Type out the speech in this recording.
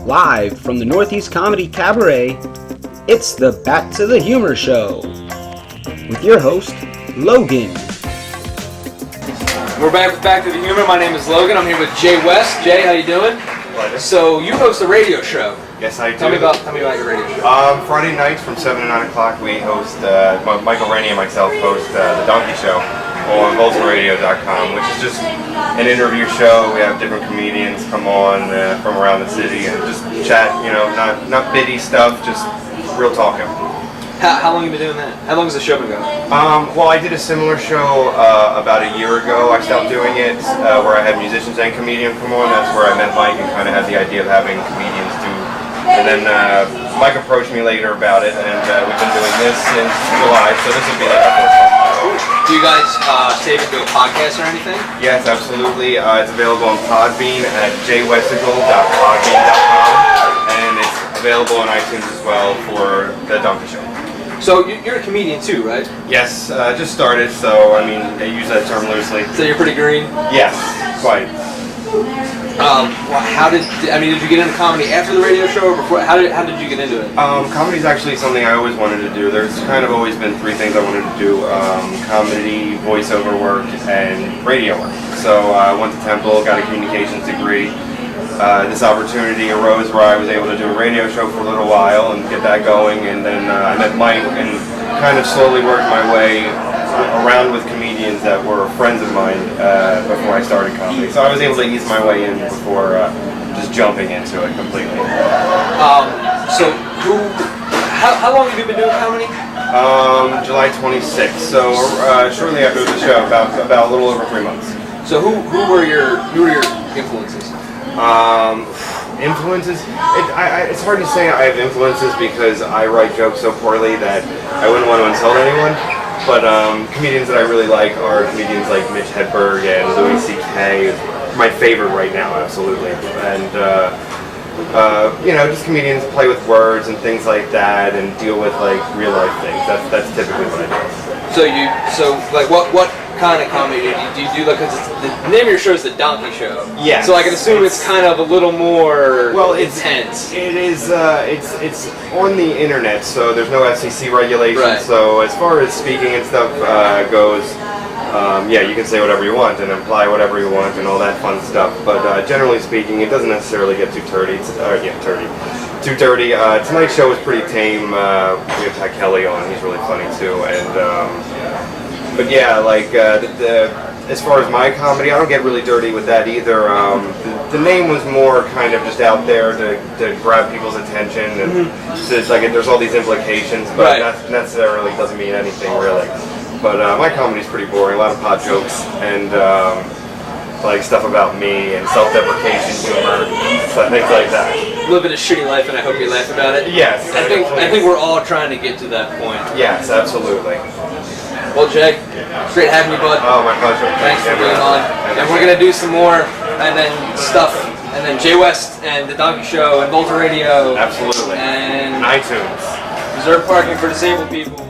Live from the Northeast Comedy Cabaret, it's the Back to the Humor Show with your host, Logan. We're back with Back to the Humor. My name is Logan. I'm here with Jay West. Jay, how you doing? Pleasure. So you host a radio show. Yes, I do. Tell me about your radio show. Friday nights from 7 to 9 o'clock, we host, Michael Rennie and myself host The Donkey Show on VoltaRadio.com, which is just an interview show. We have different comedians come on from around the city and just chat, not bitty stuff, just real talking. How long have you been doing that? How long has the show been going? Well, I did a similar show about a year ago. I stopped doing it where I had musicians and comedians come on. That's where I met Mike and kind of had the idea of having comedians do. And then Mike approached me later about it, and we've been doing this since July, so this will be like our fourth month. Do you guys save it to a podcast or anything? Yes, absolutely. It's available on Podbean at jwestigal.podbean.com, and it's available on iTunes as well for The Donkey Show. So you're a comedian too, right? Yes, just started, so I use that term loosely. So you're pretty green? Yes, quite. Did you get into comedy after the radio show or before? How did you get into it? Comedy is actually something I always wanted to do. There's kind of always been three things I wanted to do: comedy, voiceover work, and radio work. So I went to Temple, got a communications degree. This opportunity arose where I was able to do a radio show for a little while and get that going, and then I met Mike and kind of slowly worked my way around with comedians that were friends of mine before I started comedy. So I was able to ease my way in before just jumping into it completely. How long have you been doing comedy? July 26th, so shortly after the show, about a little over 3 months. So who were your influences? Influences? It's hard to say I have influences because I write jokes so poorly that I wouldn't want to insult anyone. But comedians that I really like are comedians like Mitch Hedberg and Louis C.K. My favorite right now, absolutely. And just comedians play with words and things like that and deal with like real life things. That's typically what I do. So what kind of comedy do you do? Because the name of your show is The Donkey Show. Yeah. So I can assume it's kind of a little more intense. It is. It's on the internet, so there's no FCC regulation. Right. So as far as speaking and stuff goes, you can say whatever you want and imply whatever you want and all that fun stuff. But generally speaking, it doesn't necessarily get too dirty. Too dirty. Tonight's show was pretty tame. We have Pat Kelly on. He's really funny too. As far as my comedy, I don't get really dirty with that either. The name was more kind of just out there to grab people's attention, and so it's like there's all these implications, but that necessarily doesn't mean anything really. But my comedy's pretty boring. A lot of pot jokes and stuff about me and self-deprecation humor, so things like that. Living a shitty life, and I hope you laugh about it. Yes, I think we're all trying to get to that point. Yes, absolutely. Well, Jay, it's great having you, bud. Oh, my pleasure. Thanks for being on. And we're gonna do some more, and then Jay West and The Donkey Show and Volta Radio. Absolutely. And iTunes. Reserve parking for disabled people.